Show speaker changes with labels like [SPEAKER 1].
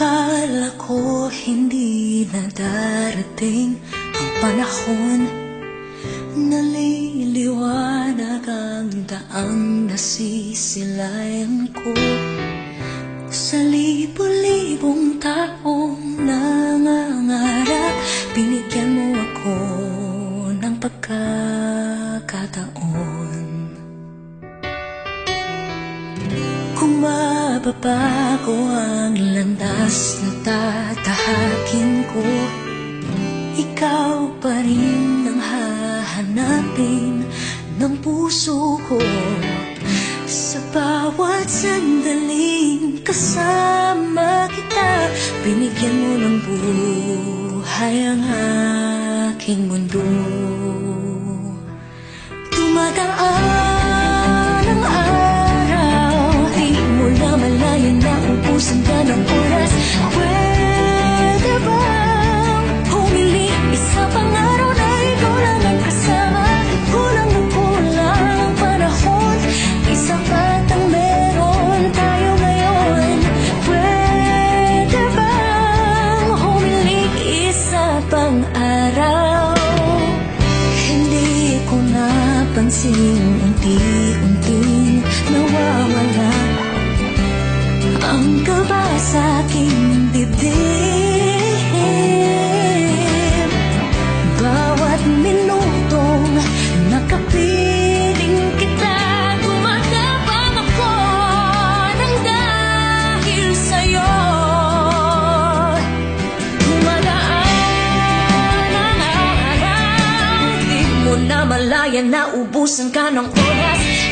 [SPEAKER 1] Akala ko hindi na darating ang panahon, naliliwanag ang daang nasisilayan ko. Sa libo-libong taong nangangarap, binigyan mo ako ng pagkakataon. Kung mababago ang landas na tatahakin ko, ikaw pa rin ang hahanapin ng puso ko. Sa bawat sandaling kasama kita, binigyan mo ng buhay ang aking mundo. Dumadaan ang araw, di mo na malayan na ubusan ka ng oras. Pwede bang humiling isa pang araw na ikaw lang ang kasama? Kulang na kulang ang panahon, isa pat ang meron tayo ngayon. Pwede bang humiling isa pang araw? Hindi ko napansin, unti-unting nawawala ang kaba sa aking dibdib. Bawat minutong nakapiling kita, gumatapang ako ng dahil sa'yo. Dumadaan ang araw, di mo na malayan na ubusan ka ng oras.